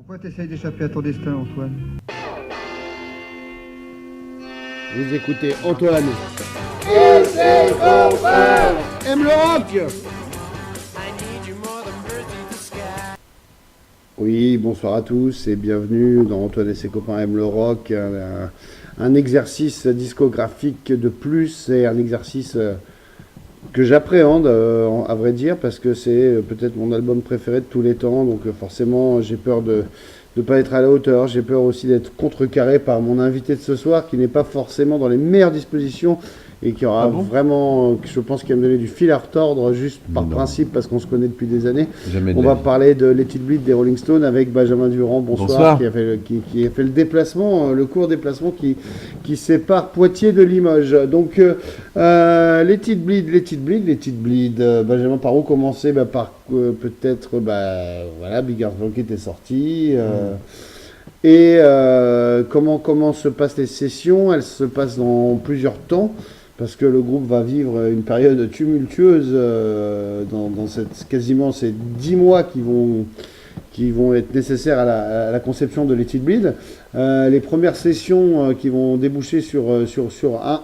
Pourquoi t'essayes d'échapper à ton destin, Antoine? Vous écoutez Antoine. Et ses copains aiment le rock. Oui, bonsoir à tous et bienvenue dans Antoine et ses copains aiment le rock. Un exercice discographique de plus et un exercice que j'appréhende, à vrai dire, parce que c'est peut-être mon album préféré de tous les temps. Donc forcément, j'ai peur de ne pas être à la hauteur. J'ai peur aussi d'être contrecarré par mon invité de ce soir, qui n'est pas forcément dans les meilleures dispositions et qui aura vraiment, je pense, qui va me donner du fil à retordre juste par principe, parce qu'on se connaît depuis des années. On va parler de Let It Bleed des Rolling Stones avec Benjamin Durand. Bonsoir. Qui a fait le déplacement, le court déplacement qui sépare Poitiers de Limoges. Donc, Let It Bleed. Benjamin, par où commencer? Par peut-être, voilà, Big Earth Blanket est sorti. Et comment se passent les sessions? Elles se passent dans plusieurs temps, parce que le groupe va vivre une période tumultueuse dans quasiment ces 10 mois qui vont être nécessaires à la conception de Let It Bleed. Les premières sessions qui vont déboucher sur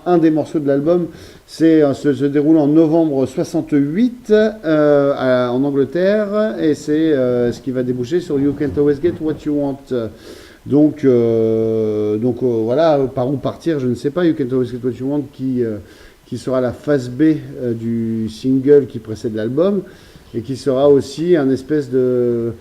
un des morceaux de l'album se déroule en novembre 68 en Angleterre, et c'est ce qui va déboucher sur You Can't Always Get What You Want. Donc voilà, par où partir, je ne sais pas. You Can't Always Get What You Want qui sera la phase B du single qui précède l'album, et qui sera aussi une espèce de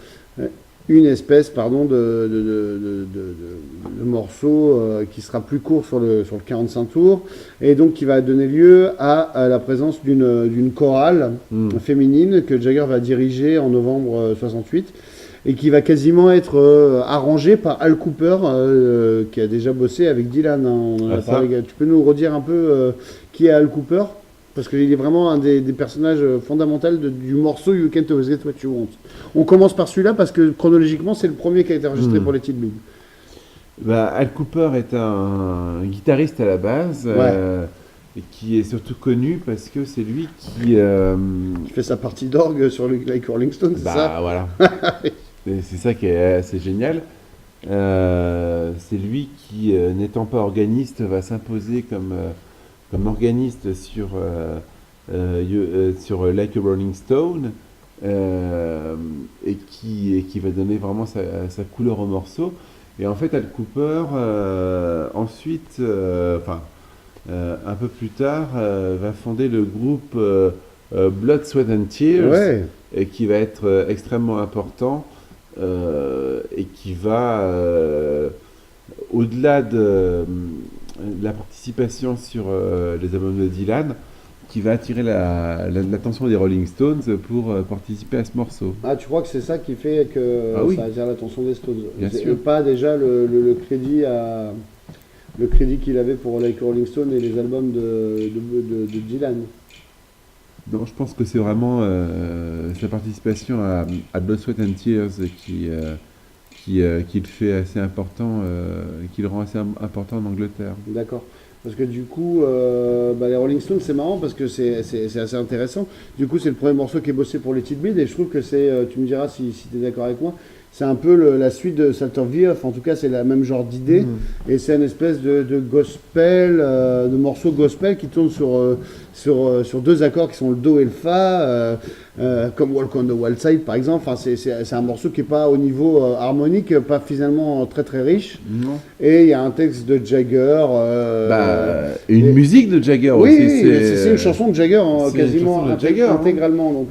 morceau qui sera plus court sur le 45 tours, et donc qui va donner lieu à la présence d'une chorale féminine que Jagger va diriger en novembre 68, et qui va quasiment être arrangé par Al Cooper, qui a déjà bossé avec Dylan. On en a parlé. Tu peux nous redire un peu qui est Al Cooper? Parce qu'il est vraiment un des personnages fondamentaux du morceau You Can't Always Get What You Want. On commence par celui-là parce que chronologiquement, c'est le premier qui a été enregistré pour les Let It Bleed. Al Cooper est un guitariste à la base, et qui est surtout connu parce que c'est lui qui fait sa partie d'orgue sur le Like Rolling Stones, c'est ça? Voilà. C'est ça qui est assez génial. C'est lui qui, n'étant pas organiste, va s'imposer comme organiste sur Like a Rolling Stone, et qui va donner vraiment sa couleur au morceau. Et en fait, Al Cooper, ensuite, un peu plus tard, va fonder le groupe Blood, Sweat and Tears, et qui va être extrêmement important, et qui va, au-delà de la participation sur les albums de Dylan, qui va attirer l'attention des Rolling Stones pour participer à ce morceau. Ah, tu crois que c'est ça qui fait que ça attire l'attention des Stones? Bien sûr. Pas déjà le crédit qu'il avait pour Like Rolling Stone et les albums de Dylan? Non, je pense que c'est vraiment sa participation à Blood, Sweat and Tears qui le fait assez important, qui le rend assez important en Angleterre. D'accord. Parce que du coup, les Rolling Stones, c'est marrant parce que c'est assez intéressant. Du coup, c'est le premier morceau qui est bossé pour les Let It Bleed, et je trouve que tu me diras si tu es d'accord avec moi, c'est un peu la suite de Salt of the Earth. En tout cas, c'est le même genre d'idée, et c'est une espèce de gospel, de morceau gospel qui tourne sur deux accords qui sont le Do et le Fa, comme Walk on the Wild Side par exemple. Enfin, c'est un morceau qui n'est pas au niveau harmonique, pas finalement très très riche. Non. Et il y a un texte de Jagger. Une musique de Jagger aussi. Oui, c'est une chanson de Jagger, quasiment intégralement.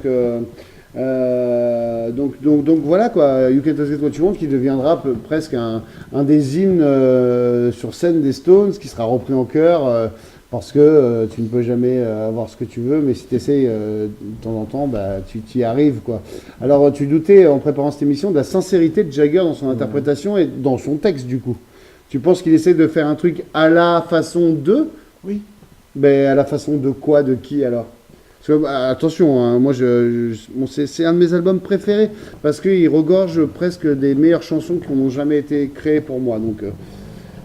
Donc voilà quoi, You Can't Always Get What You Want, qui deviendra presque un des hymnes sur scène des Stones, qui sera repris en chœur, parce que tu ne peux jamais avoir ce que tu veux, mais si tu essayes de temps en temps, tu y arrives quoi. Alors tu doutais en préparant cette émission de la sincérité de Jagger dans son interprétation et dans son texte du coup. Tu penses qu'il essaie de faire un truc à la façon de? Oui. Mais à la façon de quoi, de qui alors? Parce que, attention, hein, moi c'est un de mes albums préférés, parce qu'il regorge presque des meilleures chansons qui n'ont jamais été créées pour moi. Donc,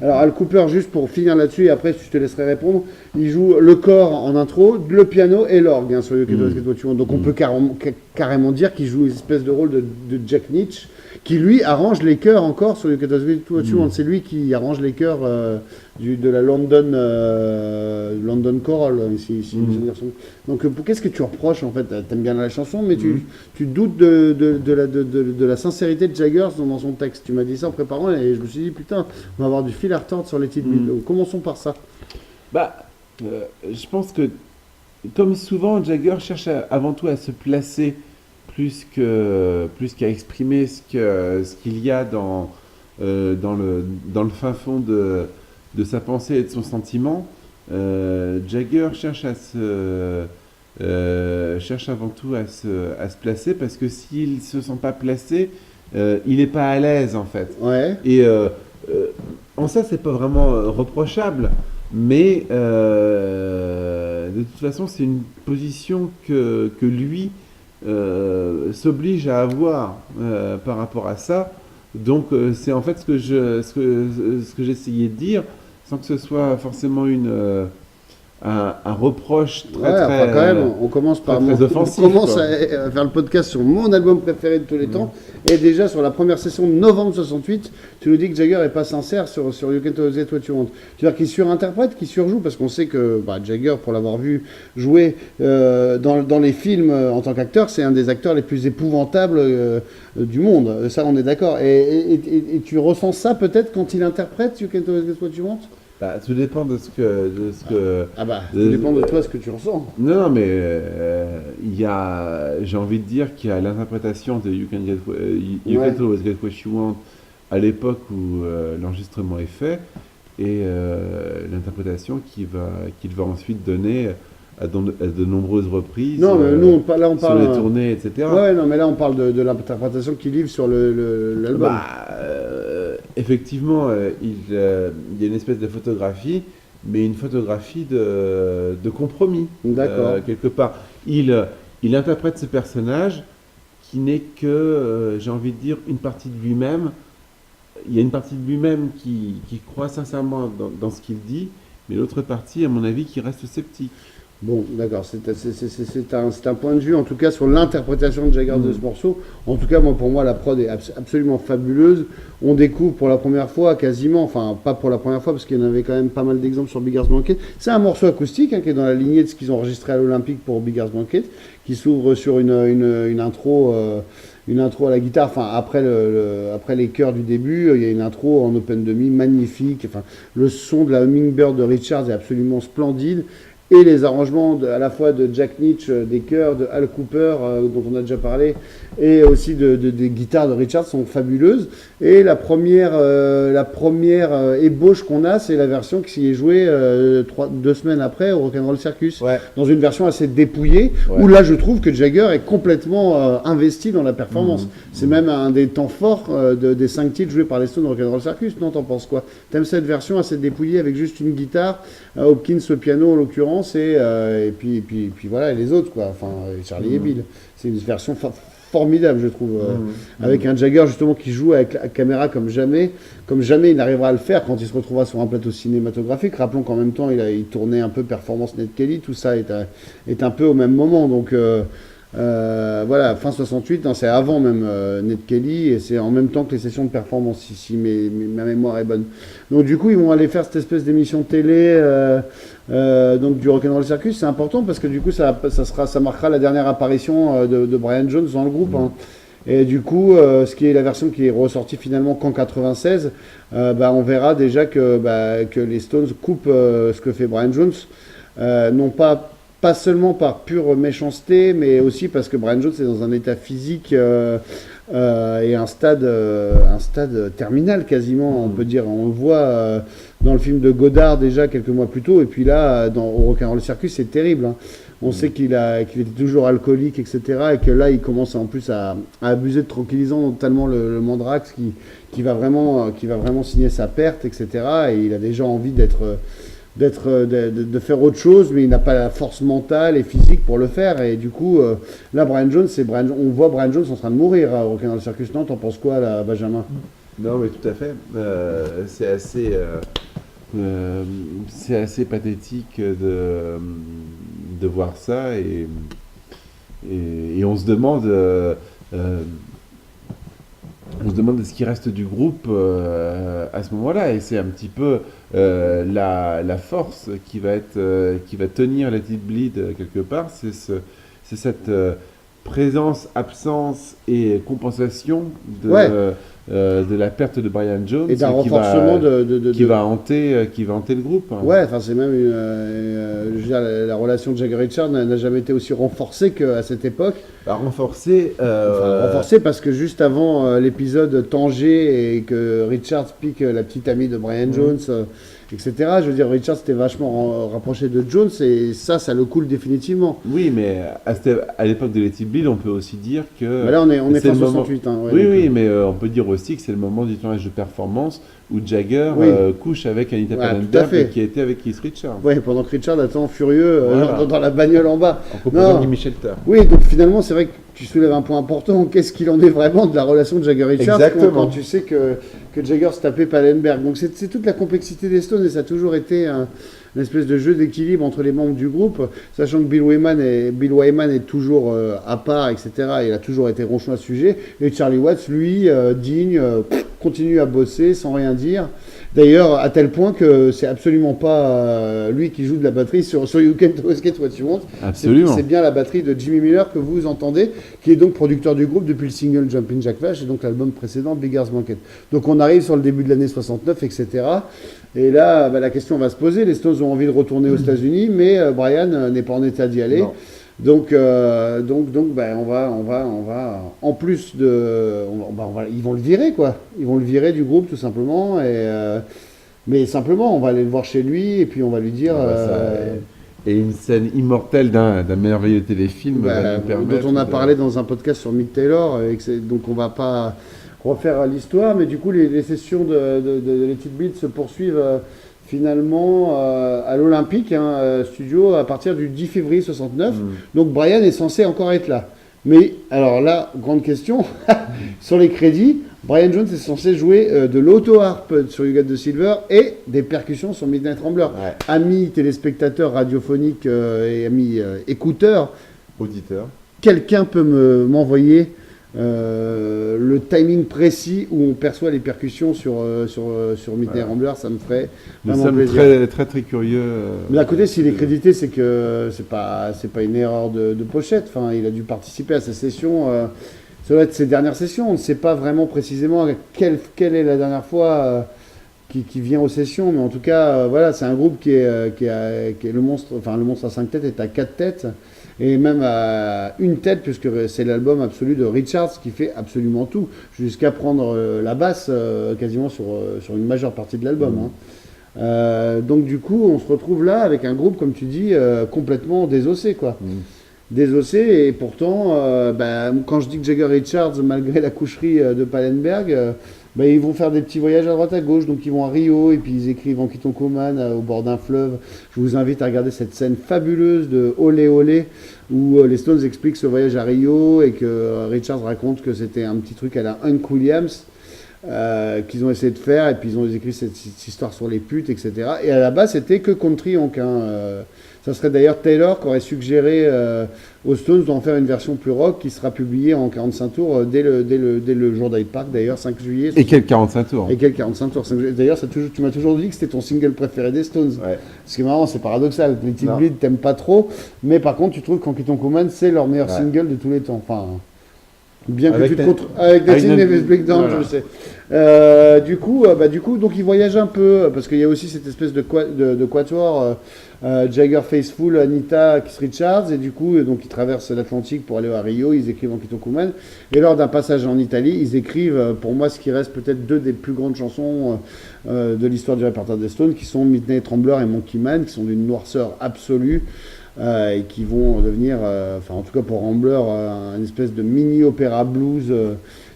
alors Al Cooper, juste pour finir là-dessus, et après je te laisserai répondre, il joue le corps en intro, le piano et l'orgue sur You Can't Always Get What You Want. Donc on peut carrément dire qu'il joue une espèce de rôle de Jack Nitzsche, qui lui arrange les chœurs encore sur You Can Do What You Want. C'est lui qui arrange les chœurs de la London Choral, si mes souvenirs sont. Donc qu'est-ce que tu reproches en fait? T'aimes bien la chanson, mais tu doutes de la sincérité de Jagger dans son texte. Tu m'as dit ça en préparant et je me suis dit putain, on va avoir du fil à retordre sur les titres. Donc, commençons par ça. Je pense que, comme souvent, Jagger cherche avant tout à se placer plus qu'à exprimer ce qu'il y a dans le fin fond de sa pensée et de son sentiment. Jagger cherche avant tout à se placer, parce que s'il ne se sent pas placé, il n'est pas à l'aise en fait. Ouais. Et en ça, c'est pas vraiment reprochable, mais de toute façon, c'est une position que lui s'oblige à avoir par rapport à ça. Donc c'est en fait ce que j'essayais de dire, sans que ce soit forcément un reproche très Enfin, quand même, on commence par très offensif, on commence quoi. à faire le podcast sur mon album préféré de tous les temps, et déjà sur la première session de novembre 68, tu nous dis que Jagger est pas sincère sur You Can Do What You Want. Tu veux dire qu'il surinterprète, qu'il surjoue, parce qu'on sait que Jagger, pour l'avoir vu jouer dans les films en tant qu'acteur, c'est un des acteurs les plus épouvantables du monde. Ça, on est d'accord. Et tu ressens ça peut-être quand il interprète You Can Do What You Want? Tout dépend de ce que. Tout dépend de toi ce que tu ressens. Non, mais j'ai envie de dire qu'il y a l'interprétation de You Can Do What You Want à l'époque où l'enregistrement est fait, et l'interprétation qu'il va ensuite donner à de nombreuses reprises. Non, mais nous, là, on parle sur les tournées, etc. Ouais, non, mais là, on parle de l'interprétation qu'il livre sur l'album. Effectivement, il y a une espèce de photographie, mais une photographie de compromis. D'accord. Quelque part. Il interprète ce personnage qui n'est que, j'ai envie de dire, une partie de lui-même. Il y a une partie de lui-même qui croit sincèrement dans ce qu'il dit, mais l'autre partie, à mon avis, qui reste sceptique. Bon, d'accord, c'est un point de vue, en tout cas, sur l'interprétation de Jagger de ce morceau. En tout cas, pour moi, la prod est absolument fabuleuse. On découvre pour la première fois, quasiment, enfin, pas pour la première fois, parce qu'il y en avait quand même pas mal d'exemples sur Beggars Banquet. C'est un morceau acoustique, qui est dans la lignée de ce qu'ils ont enregistré à l'Olympique pour Beggars Banquet, qui s'ouvre sur une intro à la guitare, enfin, après les chœurs du début, il y a une intro en open demi magnifique. Enfin, le son de la Hummingbird de Richards est absolument splendide. Et les arrangements à la fois de Jack Nitzsche, des chœurs de Al Cooper, dont on a déjà parlé, et aussi des guitares de Richards sont fabuleuses. Et la première ébauche qu'on a, c'est la version qui est jouée 2 semaines après au Rock'n'Roll Circus, dans une version assez dépouillée, où là je trouve que Jagger est complètement investi dans la performance. C'est même un des temps forts des 5 titres joués par les Stones au Rock'n'Roll Circus. Non, t'en penses quoi? T'aimes cette version assez dépouillée avec juste une guitare, Hopkins au piano en l'occurrence, et puis voilà, et les autres, quoi. Enfin, Charlie et Bill. C'est une version formidable, je trouve, avec un Jagger justement qui joue avec la caméra comme jamais il n'arrivera à le faire quand il se retrouvera sur un plateau cinématographique. Rappelons qu'en même temps il tournait un peu Performance Ned Kelly, tout ça est un peu au même moment, donc voilà, fin 68, c'est avant même Ned Kelly, et c'est en même temps que les sessions de performance, si ma mémoire est bonne. Donc du coup ils vont aller faire cette espèce d'émission de télé donc du Rock'n'Roll Circus. C'est important parce que du coup ça marquera la dernière apparition de Brian Jones dans le groupe, hein. Et du coup ce qui est la version qui est ressortie finalement qu'en 96, on verra déjà que les Stones coupent ce que fait Brian Jones, non pas seulement par pure méchanceté, mais aussi parce que Brian Jones est dans un état physique et un stade terminal quasiment, on peut dire. On le voit dans le film de Godard déjà quelques mois plus tôt, et puis là au Rock'n'Roll Circus, c'est terrible, hein. On sait qu'il était toujours alcoolique, etc., et que là il commence en plus à abuser de tranquillisants, notamment le Mandrax qui va vraiment signer sa perte, etc., et il a déjà envie de faire autre chose, mais il n'a pas la force mentale et physique pour le faire. Et du coup, là, Brian Jones, on voit Brian Jones en train de mourir au Rock'n'Roll Circus. Non, t'en penses quoi, là, Benjamin? Non, mais tout à fait. C'est assez pathétique de voir ça, et on se demande on se demande ce qui reste du groupe à ce moment-là. Et c'est un petit peu la force qui va tenir Let It Bleed quelque part. C'est cette présence, absence et compensation de la perte de Brian Jones Et d'un renforcement qui va hanter le groupe. Ouais, enfin c'est même je veux dire, la relation de Jagger Richards n'a jamais été aussi renforcée qu'à cette époque. Renforcée. Renforcée parce que juste avant l'épisode Tanger et que Richards pique la petite amie de Brian Jones, etc. Je veux dire, Richards était vachement rapproché de Jones et ça le coule définitivement. Oui, mais à l'époque de Let It Bleed, on peut aussi dire que. Bah là, on est fin le moment... 68. Hein, ouais, oui, mais on peut dire aussi que c'est le moment du tournage de performance où Jagger couche avec Anita Pallenberg qui a été avec Keith Richards. Oui, pendant que Richard attend furieux dans la bagnole en bas. En composant Gimme Shelter. Oui, donc finalement, c'est vrai que tu soulèves un point important. Qu'est-ce qu'il en est vraiment de la relation de Jagger Richards quand tu sais que Jagger se tapait Pallenberg. Donc c'est toute la complexité des Stones et ça a toujours été une espèce de jeu d'équilibre entre les membres du groupe, sachant que Bill Wyman est toujours à part, etc. Il a toujours été ronchon à ce sujet. Et Charlie Watts, lui, digne, continue à bosser sans rien dire. D'ailleurs, à tel point que c'est absolument pas lui qui joue de la batterie sur You Can't Always Get What You Want. Absolument. C'est bien la batterie de Jimmy Miller que vous entendez, qui est donc producteur du groupe depuis le single Jumpin' Jack Flash et donc l'album précédent Beggar's Banquet. Donc on arrive sur le début de l'année 69, etc. Et là, la question va se poser. Les Stones ont envie de retourner aux États-Unis, mais Brian n'est pas en état d'y aller. Non. Donc, on va, en plus de, ils vont le virer, quoi. Ils vont le virer du groupe, tout simplement. Mais simplement, on va aller le voir chez lui et puis on va lui dire. Et une scène immortelle d'un merveilleux téléfilm dont on a parlé dans un podcast sur Mick Taylor. Donc, on va pas refaire l'histoire, mais du coup, les sessions de Let It Bleed se poursuivent. Finalement à l'Olympique studio à partir du 10 février 69. Donc Brian est censé encore être là. Mais alors là, grande question, sur les crédits, Brian Jones est censé jouer de l'auto-harp sur You Got the Silver et des percussions sur Midnight Rambler. Ouais. Amis téléspectateurs radiophoniques et amis écouteurs, auditeurs, quelqu'un peut m'envoyer le timing précis où on perçoit les percussions sur Midnight Rambler, ça me ferait vraiment plaisir. Très, très, très curieux. Mais d'un côté, s'il est crédité, c'est que c'est pas une erreur de pochette. Enfin, il a dû participer à ces sessions. Ça doit être ses dernières sessions. On ne sait pas vraiment précisément quelle est la dernière fois qui vient aux sessions, mais en tout cas, voilà, c'est un groupe qui est le monstre. Enfin, le monstre à 5 têtes est à 4 têtes. Et même à une tête, puisque c'est l'album absolu de Richards qui fait absolument tout, jusqu'à prendre la basse quasiment sur une majeure partie de l'album. Donc du coup, on se retrouve là avec un groupe, comme tu dis, complètement désossé, quoi. Désossé, et pourtant, quand je dis que Jagger Richards, malgré la coucherie de Pallenberg, ils vont faire des petits voyages à droite à gauche, donc ils vont à Rio et puis ils écrivent en Quitoncoman au bord d'un fleuve. Je vous invite à regarder cette scène fabuleuse de Olé Olé où les Stones expliquent ce voyage à Rio et que Richards raconte que c'était un petit truc à la Hank Williams qu'ils ont essayé de faire, et puis ils ont écrit cette histoire sur les putes, etc. Et à la base c'était que country ça serait d'ailleurs Taylor qui aurait suggéré aux Stones d'en faire une version plus rock qui sera publiée en 45 tours dès le jour d'Hyde Park, d'ailleurs, 5 juillet. Et quel 45 tours. Et quel 45 tours. D'ailleurs, tu m'as toujours dit que c'était ton single préféré des Stones. Ouais. Ce qui est marrant, c'est paradoxal. Let It Bleed, t'aimes pas trop, mais par contre, tu trouves qu'Honky Tonk Woman, c'est leur meilleur single de tous les temps. Enfin, bien que tu te contre... Avec Datin Nevis Breakdown, je le sais. Du coup, donc ils voyagent un peu, parce qu'il y a aussi cette espèce de quatuor, Jagger, Faithfull, Anita, Keith Richards, et du coup, donc ils traversent l'Atlantique pour aller à Rio, ils écrivent en Quitoncoman Woman, et lors d'un passage en Italie, ils écrivent, pour moi, ce qui reste peut-être deux des plus grandes chansons de l'histoire du répertoire des Stones, qui sont Midnight Rambler et Monkey Man, qui sont d'une noirceur absolue, et qui vont devenir, en tout cas pour Rambler, une espèce de mini-opéra blues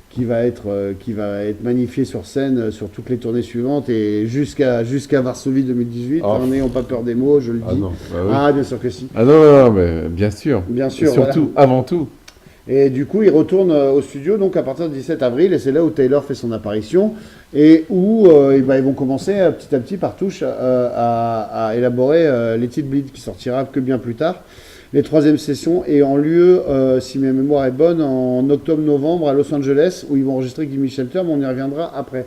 qui va être magnifié sur scène sur toutes les tournées suivantes et jusqu'à Varsovie 2018, n'ayons pas peur des mots, je le dis. Non, bien sûr que si. Non, mais bien sûr. Bien sûr. Surtout, voilà. Avant tout. Et du coup, il retourne au studio donc à partir du 17 avril, et c'est là où Taylor fait son apparition, et où ils vont commencer petit à petit par touche à élaborer Let It Bleed, qui sortira que bien plus tard. les troisièmes sessions ayant lieu, si ma mémoire est bonne, en octobre-novembre à Los Angeles, où ils vont enregistrer avec Jimmy Shelter, mais on y reviendra après.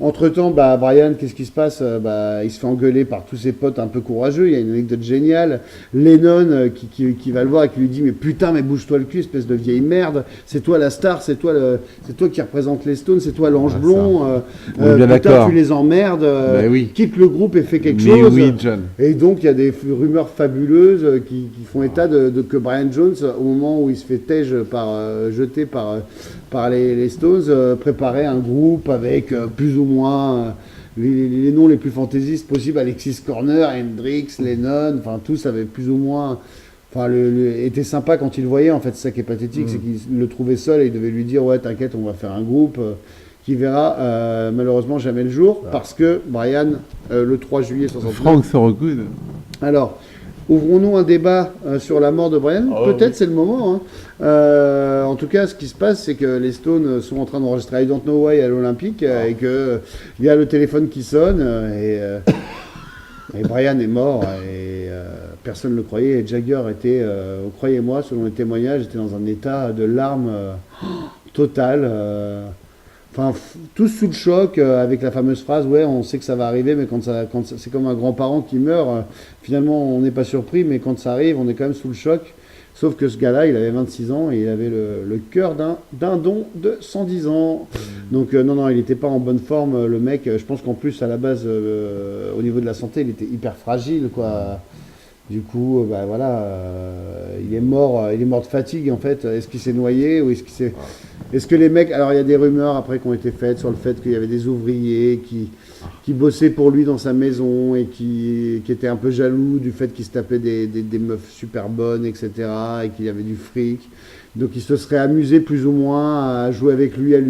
Entre-temps, Brian, qu'est-ce qui se passe? Il se fait engueuler par tous ses potes un peu courageux. Il y a une anecdote géniale. Lennon qui va le voir et qui lui dit: mais putain, mais bouge-toi le cul, espèce de vieille merde. C'est toi la star, c'est toi qui représente les Stones, c'est toi l'ange blond. On est bien putain, d'accord. tu les emmerdes. Oui. Quitte le groupe et fais quelque Mais chose. oui, John. Et donc, il y a des rumeurs fabuleuses qui font état de que Brian Jones, au moment où il se fait jeter par les Stones, préparait un groupe avec plus ou moins les noms les plus fantaisistes possibles: Alexis Corner, Hendrix, Lennon, enfin tous avaient plus ou moins... Enfin, était sympa quand il le voyait, en fait. C'est ça qui est pathétique, c'est qu'il le trouvait seul et il devait lui dire: ouais, t'inquiète, on va faire un groupe qui verra malheureusement jamais le jour, parce que Brian, le 3 juillet 69... Frank Sorogood. Alors, ouvrons-nous un débat sur la mort de Brian. Peut-être c'est le moment. En tout cas, ce qui se passe, c'est que les Stones sont en train d'enregistrer I Don't Know Why à l'Olympique et qu'il y a le téléphone qui sonne et Brian est mort et personne ne le croyait. Et Jagger était, croyez-moi, selon les témoignages, était dans un état de larmes total. Enfin, tous sous le choc, avec la fameuse phrase: ouais, on sait que ça va arriver, mais quand c'est comme un grand-parent qui meurt, finalement on n'est pas surpris, mais quand ça arrive, on est quand même sous le choc. Sauf que ce gars-là, il avait 26 ans et il avait le cœur d'un dindon de 110 ans. Donc non, il n'était pas en bonne forme, le mec. Je pense qu'en plus, à la base, au niveau de la santé, il était hyper fragile, quoi. Du coup, il est mort de fatigue, en fait. Est-ce qu'il s'est noyé ou est-ce qu'il s'est... Est-ce que les mecs... Alors, il y a des rumeurs après qui ont été faites sur le fait qu'il y avait des ouvriers qui bossaient pour lui dans sa maison et qui étaient un peu jaloux du fait qu'il se tapait des meufs super bonnes, etc. et qu'il y avait du fric. Donc, ils se seraient amusés plus ou moins à jouer avec lui, à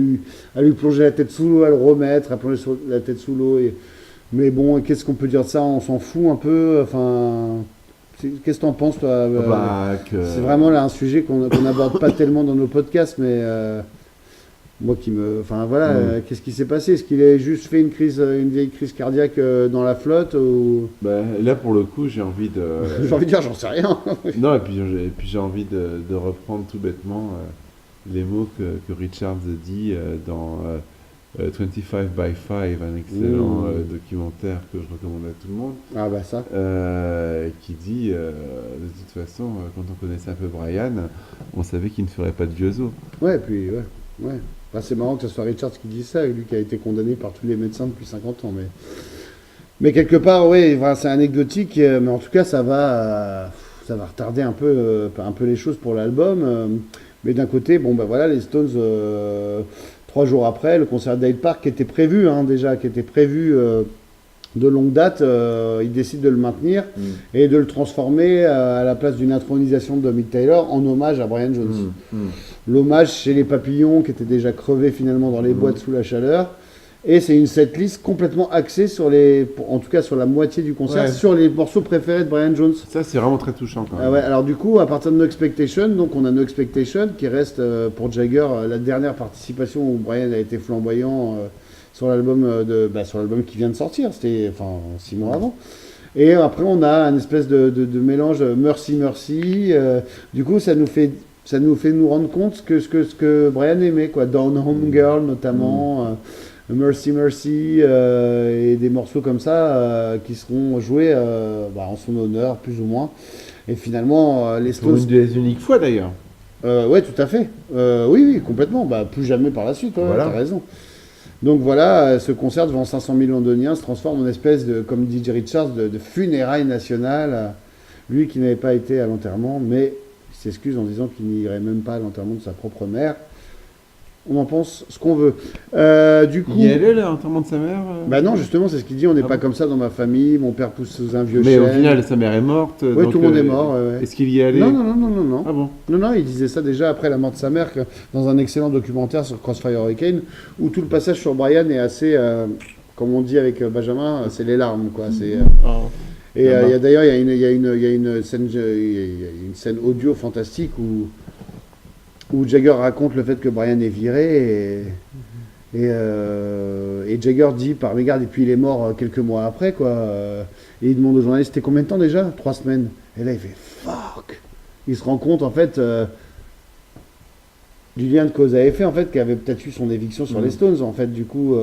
lui plonger la tête sous l'eau, à le remettre, à plonger la tête sous l'eau. Mais bon, qu'est-ce qu'on peut dire de ça? On s'en fout un peu. Enfin... Qu'est-ce que t'en penses, toi? C'est vraiment là un sujet qu'on n'aborde pas tellement dans nos podcasts, mais moi qui me... Enfin voilà, qu'est-ce qui s'est passé? Est-ce qu'il a juste fait une vieille crise cardiaque dans la flotte ou... Là, pour le coup, j'ai envie de... J'ai envie de dire, j'en sais rien. Non, et puis j'ai envie de reprendre tout bêtement les mots que Richards dit dans 25 by 5, un excellent documentaire que je recommande à tout le monde. Ah bah ça. Qui dit, de toute façon, quand on connaissait un peu Brian, on savait qu'il ne ferait pas de vieux os. Ouais, puis ouais. Enfin, c'est marrant que ce soit Richards qui dit ça, lui qui a été condamné par tous les médecins depuis 50 ans. Mais quelque part, oui, c'est anecdotique, mais en tout cas, ça va retarder un peu les choses pour l'album. Mais d'un côté, les Stones... 3 jours après, le concert d'Hyde Park qui était prévu de longue date, ils décident de le maintenir et de le transformer à la place d'une intronisation de Mick Taylor en hommage à Brian Jones. L'hommage chez les Papillons qui étaient déjà crevés finalement dans les boîtes sous la chaleur. Et c'est une setlist complètement axée en tout cas sur la moitié du concert, sur les morceaux préférés de Brian Jones. Ça, c'est vraiment très touchant quand même. Alors du coup, à partir de No Expectation, donc on a No Expectation qui reste pour Jagger la dernière participation où Brian a été flamboyant sur l'album qui vient de sortir, c'était 6 mois avant. Et après, on a un espèce de mélange Mercy Mercy. Du coup, ça nous fait nous rendre compte ce que Brian aimait, quoi. Down Home Girl notamment. Mercy Mercy et des morceaux comme ça qui seront joués en son honneur plus ou moins, et finalement les Stones... Pour une des uniques fois d'ailleurs. Ouais, tout à fait, oui, complètement, plus jamais par la suite, voilà. T'as raison. Donc voilà, ce concert devant 500 000 londoniens se transforme en espèce de, comme dit Richards, de funérailles nationales. Lui qui n'avait pas été à l'enterrement, mais il s'excuse en disant qu'il n'irait même pas à l'enterrement de sa propre mère. On en pense ce qu'on veut. Du coup, il y allait l'enterrement de sa mère non, justement, c'est ce qu'il dit. On n'est pas comme ça dans ma famille. Mon père pousse sous un vieux chêne. Mais au final, sa mère est morte. Oui, tout le monde est mort. Est-ce qu'il y est allé? Non. Ah bon? Non, il disait ça déjà après la mort de sa mère, dans un excellent documentaire sur Crossfire Hurricane, où tout le passage sur Brian est assez, comme on dit avec Benjamin, c'est les larmes, quoi. Et d'ailleurs, il y a une scène audio fantastique où Jagger raconte le fait que Brian est viré et Jagger dit par mégarde, et puis il est mort quelques mois après, quoi. Et il demande aux journalistes: c'était combien de temps déjà? 3 semaines. Et là il fait fuck. il se rend compte en fait du lien de cause à effet en fait, qui avait peut-être eu son éviction sur les Stones en fait, du coup.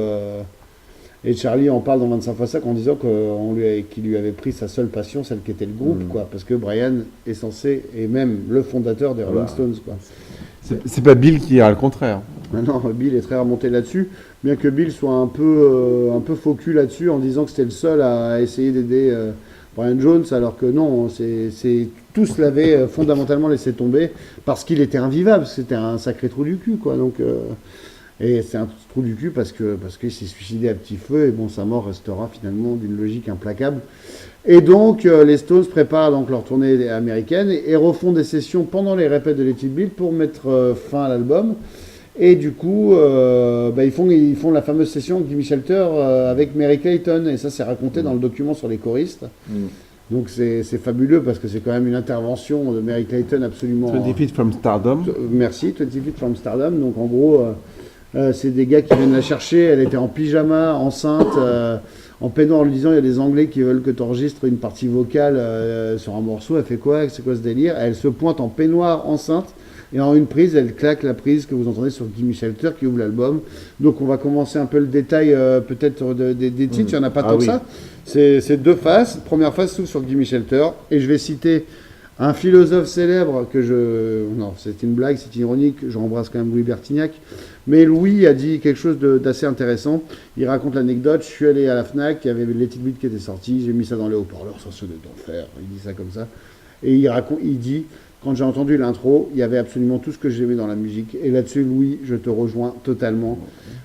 Et Charlie en parle dans 25 fois ça en disant qu'il lui avait pris sa seule passion, celle qui était le groupe, quoi, parce que Brian est censé, et même le fondateur des Rolling Stones, quoi. C'est pas Bill qui dira le contraire. Non, Bill est très remonté là-dessus, bien que Bill soit un peu faux cul là-dessus en disant que c'était le seul à essayer d'aider Brian Jones, alors que non, tous l'avaient fondamentalement laissé tomber parce qu'il était invivable, c'était un sacré trou du cul, quoi. Donc, et c'est un trou du cul parce qu'il s'est suicidé à petit feu, et bon, sa mort restera finalement d'une logique implacable. Et donc, les Stones préparent donc leur tournée américaine et refont des sessions pendant les répètes de Let It Be pour mettre fin à l'album. Et du coup, ils font la fameuse session avec Gimme Shelter avec Mary Clayton. Et ça, c'est raconté dans le document sur les choristes. Donc, c'est fabuleux parce que c'est quand même une intervention de Mary Clayton absolument... 20 Feet from Stardom. Merci, 20 Feet from Stardom. Donc, en gros, c'est des gars qui viennent la chercher. Elle était en pyjama, enceinte... en peignoir en lui disant il y a des Anglais qui veulent que tu enregistres une partie vocale sur un morceau. Elle fait quoi? C'est quoi ce délire? Elle se pointe en peignoir enceinte et en une prise elle claque la prise que vous entendez sur Gimme Shelter qui ouvre l'album. Donc on va commencer un peu le détail peut-être des titres. Il n'y en a pas tant que ça. C'est deux faces. Première face s'ouvre sur Gimme Shelter et je vais citer un philosophe célèbre non, c'est une blague, c'est ironique, j'embrasse quand même Louis Bertignac, mais Louis a dit quelque chose d'assez intéressant. Il raconte l'anecdote, je suis allé à la FNAC, il y avait les petites bits qui étaient sorties, j'ai mis ça dans les haut-parleurs, ça sonnait d'enfer, il dit ça comme ça, et il dit, quand j'ai entendu l'intro, il y avait absolument tout ce que j'aimais dans la musique, et là-dessus, Louis, je te rejoins totalement.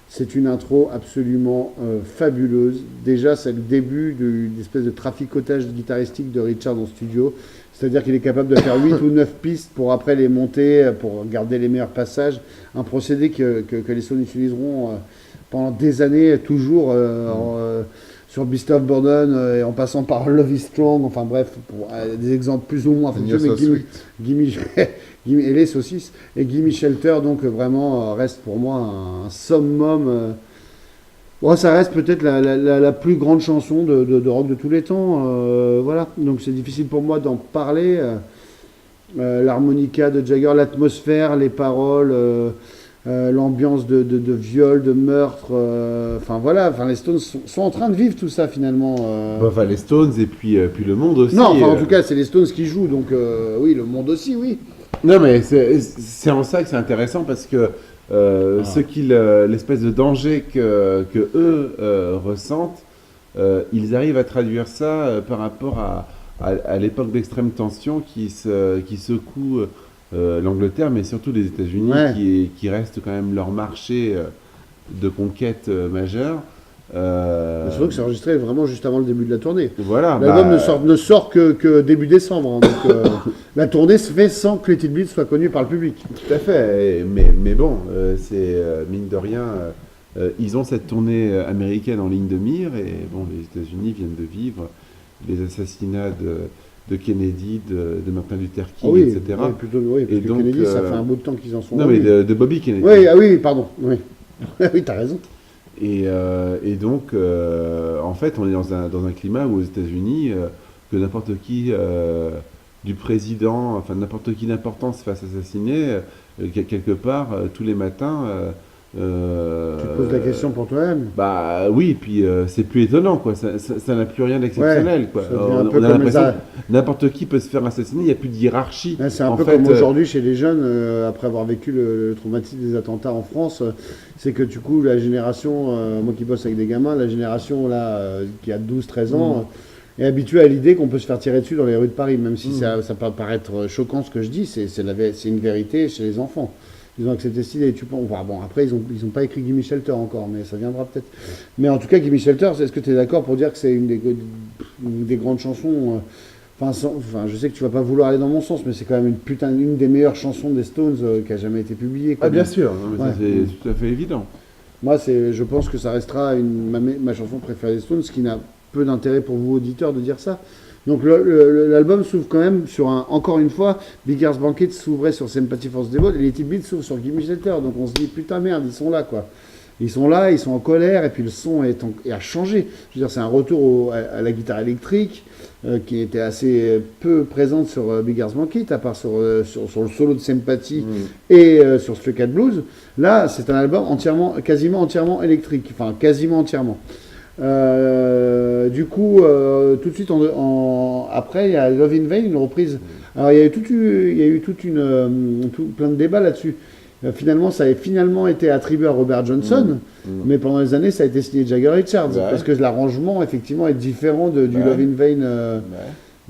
C'est une intro absolument fabuleuse. Déjà, c'est le début d'une espèce de traficotage guitaristique de Richard en studio. C'est-à-dire qu'il est capable de faire 8 ou 9 pistes pour après les monter, pour garder les meilleurs passages. Un procédé que les Stones utiliseront pendant des années, toujours sur Beast of Burden, et en passant par Love is Strong. Enfin bref, pour des exemples plus ou moins affectueux, mais Gimme et les saucisses. Et Gimme Shelter, donc vraiment, reste pour moi un summum. Ça reste peut-être la plus grande chanson de rock de tous les temps. Voilà, donc c'est difficile pour moi d'en parler. L'harmonica de Jagger, l'atmosphère, les paroles, l'ambiance de viol, de meurtre. Les Stones sont en train de vivre tout ça finalement. Les Stones et puis le monde aussi. Non, en tout cas, c'est les Stones qui jouent, donc oui, le monde aussi, oui. Non, mais c'est en ça que c'est intéressant parce que l'espèce de danger que eux ressentent, ils arrivent à traduire ça par rapport à l'époque d'extrême tension qui secoue l'Angleterre, mais surtout les États-Unis, qui restent quand même leur marché de conquête majeur. Surtout que c'est enregistré vraiment juste avant le début de la tournée. Voilà, l'album ne sort que début décembre. Donc la tournée se fait sans que Let It Bleed soit connu par le public. Tout à fait. Mais bon, c'est mine de rien, ils ont cette tournée américaine en ligne de mire et bon, les États-Unis viennent de vivre les assassinats de Kennedy, de Martin Luther King, etc. Oui, plutôt, oui, parce et que donc, Kennedy, ça fait un bout de temps qu'ils en sont. Non, mais de Bobby Kennedy. Oui, pardon. Oui, oui, t'as raison. Et donc, en fait, on est dans un climat où aux États-Unis, que n'importe qui, du président, enfin n'importe qui d'importance se fasse assassiner, quelque part, tous les matins. Tu te poses la question pour toi-même. Bah oui, et puis c'est plus étonnant, quoi. Ça n'a plus rien d'exceptionnel, quoi. On a l'impression que n'importe qui peut se faire assassiner, il n'y a plus de hiérarchie. C'est un peu comme aujourd'hui chez les jeunes, après avoir vécu le traumatisme des attentats en France, c'est que du coup, la génération, moi qui bosse avec des gamins, la génération là, qui a 12-13 ans, est habituée à l'idée qu'on peut se faire tirer dessus dans les rues de Paris, même si ça peut paraître choquant ce que je dis, c'est une vérité chez les enfants. Ils ont accepté cette idée. Après, ils ont pas écrit Gimme Shelter encore, mais ça viendra peut-être. Mais en tout cas, Gimme Shelter, est-ce que tu es d'accord pour dire que c'est une des grandes chansons je sais que tu vas pas vouloir aller dans mon sens, mais c'est quand même une des meilleures chansons des Stones qui a jamais été publiée. Ah, bien sûr, ça, c'est tout à fait évident. Moi, je pense que ça restera ma chanson préférée des Stones, ce qui n'a peu d'intérêt pour vous, auditeurs, de dire ça. Donc l'album s'ouvre quand même sur encore une fois, Beggar's Banquet s'ouvrait sur Sympathy for the Devil et les Let It Bleed s'ouvrent sur Gimme Shelter. Donc on se dit putain merde, ils sont là quoi. Ils sont là, ils sont en colère, et puis le son a changé. Je veux dire, c'est un retour à la guitare électrique qui était assez peu présente sur Big Ears Monkey It, à part sur le solo de Sympathy et sur Stray Cat Blues. Là, c'est un album quasiment entièrement électrique, enfin quasiment entièrement. Du coup, tout de suite, après, il y a Love in Vain, une reprise. Alors, il y a eu plein de débats là-dessus. Finalement, ça a finalement été attribué à Robert Johnson, mais pendant des années, ça a été signé Jagger Richards, parce que l'arrangement, effectivement, est différent du Love in Vain.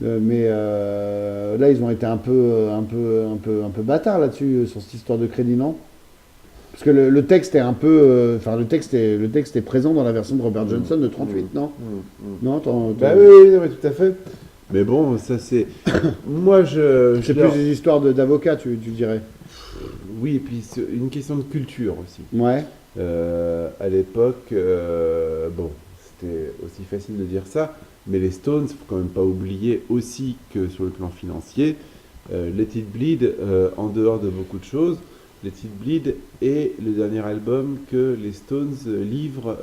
Mais là, ils ont été un peu bâtards là-dessus, sur cette histoire de crédit, non? Parce que le texte est un peu... le texte est présent dans la version de Robert Johnson de 38, non? Non, oui, tout à fait. Mais bon, ça c'est... Moi, c'est plus des histoires d'avocats, tu dirais. Oui, et puis c'est une question de culture aussi. Ouais. À l'époque, bon, c'était aussi facile de dire ça, mais les Stones, faut quand même pas oublier aussi que sur le plan financier, Let It Bleed, en dehors de beaucoup de choses, Let It Bleed est le dernier album que les Stones livrent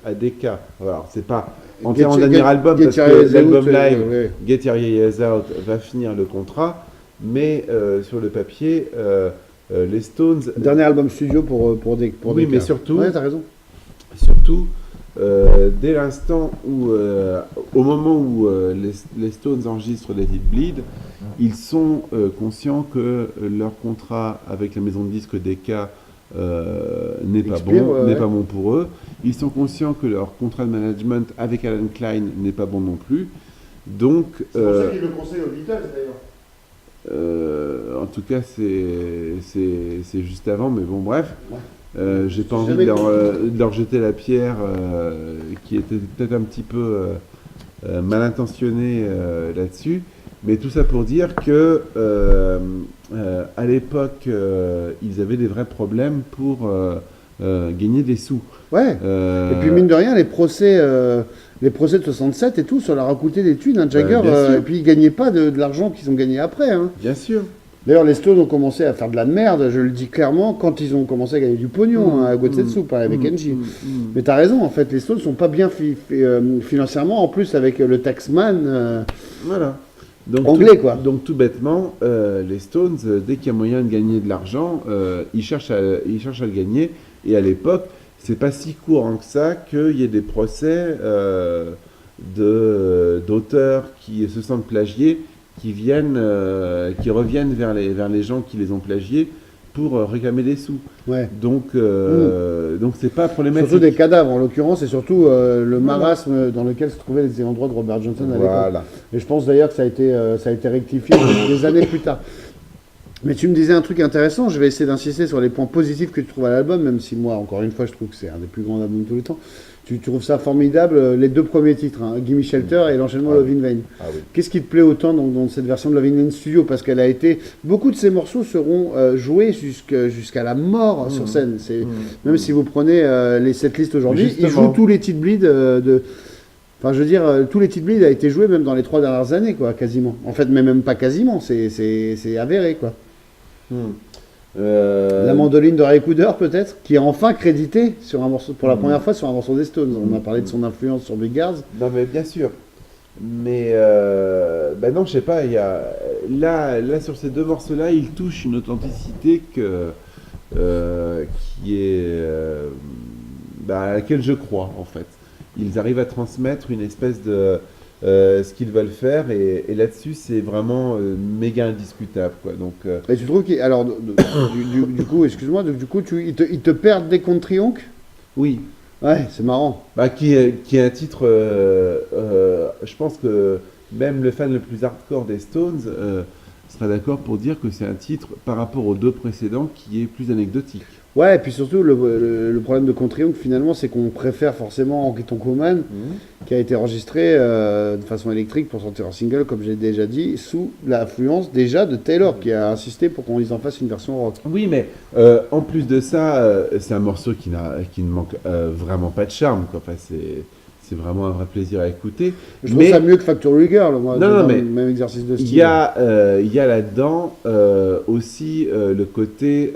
à Decca. Alors, c'est pas entièrement le dernier album, parce que l'album live, Get Your Years Out, va finir le contrat, mais sur le papier, les Stones... Dernier album studio pour Decca. Oui, mais surtout... Ouais, t'as raison. Surtout, dès l'instant où, au moment où les Stones enregistrent Let It Bleed, ils sont conscients que leur contrat avec la maison de disques Decca n'est pas bon pour eux. Ils sont conscients que leur contrat de management avec Alan Klein n'est pas bon non plus. Donc, c'est pour ça qu'ils le conseillent aux Beatles d'ailleurs. En tout cas, c'est juste avant, mais bon, bref. J'ai pas envie de leur jeter la pierre qui était peut-être un petit peu mal intentionnée là-dessus. Mais tout ça pour dire que à l'époque, ils avaient des vrais problèmes pour gagner des sous. Ouais. Et puis mine de rien, les procès de 67 et tout, ça leur a coûté des thunes, Jagger. Et puis ils gagnaient pas de l'argent qu'ils ont gagné après. Hein. Bien sûr. D'ailleurs, les Stones ont commencé à faire de la merde, je le dis clairement, quand ils ont commencé à gagner du pognon à Gotsetsu, avec Engie. Mais t'as raison, en fait, les Stones sont pas bien financièrement, en plus avec le Taxman voilà. Donc, anglais, quoi. Donc tout bêtement, les Stones, dès qu'il y a moyen de gagner de l'argent, ils cherchent à le gagner. Et à l'époque, c'est pas si courant que ça qu'il y ait des procès d'auteurs qui se sentent plagiés, qui reviennent vers les gens qui les ont plagiés pour réclamer des sous. Ouais. Donc c'est pas problématique. Surtout des cadavres, en l'occurrence, et surtout le marasme dans lequel se trouvaient les endroits de Robert Johnson à l'époque. Et je pense d'ailleurs que ça a été rectifié des années plus tard. Mais tu me disais un truc intéressant, je vais essayer d'insister sur les points positifs que tu trouves à l'album, même si moi, encore une fois, je trouve que c'est un des plus grands albums de tous les temps. Tu trouves ça formidable, les deux premiers titres, hein, Gimme Shelter et l'enchaînement Love in Vain. Oui. Qu'est-ce qui te plaît autant dans cette version de Love in Vain Studio? Parce qu'elle a été... Beaucoup de ces morceaux seront joués jusqu'à la mort sur scène. Même si vous prenez les setlists aujourd'hui, ils jouent tous les titres bleed Enfin, je veux dire, tous les titres bleed a été joué même dans les 3 dernières années, quoi, quasiment. En fait, mais même pas quasiment, c'est avéré, quoi. La mandoline de Ray Cooder, peut-être, qui est enfin crédité sur un morceau, pour la première fois sur un morceau des Stones. On a parlé de son influence sur Big Ears. Non, mais bien sûr. Mais non, je sais pas. Il y a là sur ces deux morceaux-là, il touche une authenticité qui est à laquelle je crois en fait. Ils arrivent à transmettre une espèce de ce qu'ils veulent faire et là-dessus c'est vraiment méga indiscutable quoi. Donc et tu trouves alors du coup excuse-moi du coup ils te perdent des contre Triomphe? Oui. Ouais, c'est marrant. Qui est un titre je pense que même le fan le plus hardcore des Stones sera d'accord pour dire que c'est un titre par rapport aux deux précédents qui est plus anecdotique. Ouais, et puis surtout, le problème de Contre-Triomphe, finalement, c'est qu'on préfère forcément Honky Tonk Woman, qui a été enregistré de façon électrique pour sortir en single, comme j'ai déjà dit, sous l'influence déjà de Taylor, qui a insisté pour qu'on en fasse une version rock. Oui, mais en plus de ça, c'est un morceau qui ne manque vraiment pas de charme, quoi. Enfin, c'est vraiment un vrai plaisir à écouter. Je trouve ça mieux que Factory Girl, moi, mais le même exercice de style. Il y a là-dedans aussi le côté...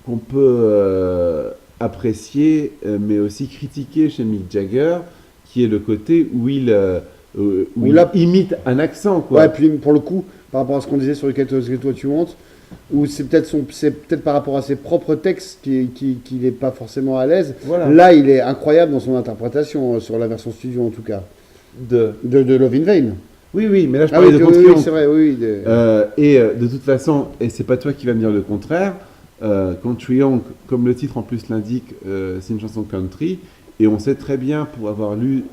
qu'on peut apprécié, mais aussi critiqué chez Mick Jagger, qui est le côté où Où là- il imite un accent, quoi. Ouais, puis pour le coup, par rapport à ce qu'on disait sur lequel toi tu montes, où c'est peut-être par rapport à ses propres textes qu'il n'est pas forcément à l'aise. Voilà. Là, il est incroyable dans son interprétation, sur la version studio en tout cas, de Love in Vain. Oui, oui, mais là je Ah parlais oui, de oui, Country oui, Honk. c'est vrai, oui. De toute façon, et c'est pas toi qui vas me dire le contraire, Country Honk, comme le titre en plus l'indique, c'est une chanson country, et on sait très bien, pour avoir lu,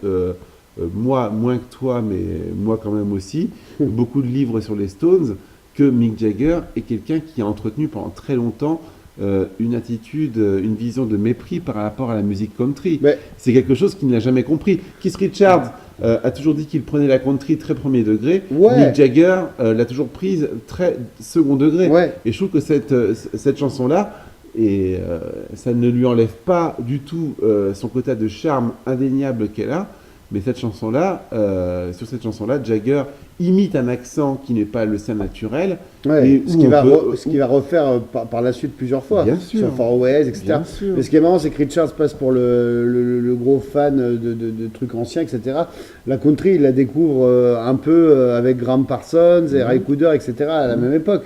moi moins que toi, mais moi quand même aussi, beaucoup de livres sur les Stones, que Mick Jagger est quelqu'un qui a entretenu pendant très longtemps une attitude, une vision de mépris par rapport à la musique country. Mais- C'est quelque chose qu'il n'a jamais compris. Keith Richards a toujours dit qu'il prenait la country très premier degré. Ouais. Mick Jagger l'a toujours prise très second degré. Ouais. Et je trouve que cette chanson-là, ça ne lui enlève pas du tout son quota de charme indéniable qu'elle a. Mais cette chanson-là, sur cette chanson-là, Jagger imite un accent qui n'est pas le sien naturel. Ouais, Et ce où qu'il on va, peut- ce qu'il va refaire par la suite plusieurs fois, Bien sûr. sur Far West, etc. Bien sûr. Mais ce qui est marrant, c'est que Richards passe pour le gros fan de trucs anciens, etc. La country, il la découvre un peu avec Graham Parsons et Ray Cooder, etc. à la même époque.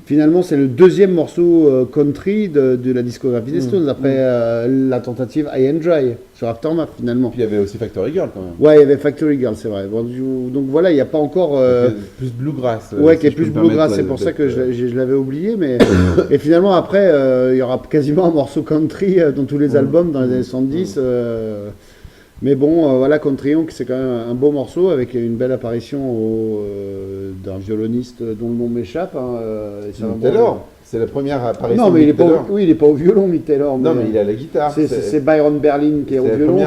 Finalement, c'est le deuxième morceau country de la discographie des Stones, après la tentative High and Dry sur Aftermath, finalement. Puis il y avait aussi Factory Girl quand même. Ouais, il y avait Factory Girl, c'est vrai. Bon, donc voilà, il n'y a pas encore... Plus bluegrass. Ouais, si qui est je peux plus me permettre, bluegrass, c'est pour ça que je l'avais oublié, mais et finalement après il y aura quasiment un morceau country dans tous les albums dans les années 70, mais bon voilà, Country Honk c'est quand même un beau morceau avec une belle apparition d'un violoniste dont le nom m'échappe. C'est Tim un bon- Taylor. C'est la première apparition. Non mais de il est Mick pas, Taylor. oui il est pas au violon, Mick Taylor. Non, mais il a la guitare. c'est Byron Berlin qui est au c'est la violon.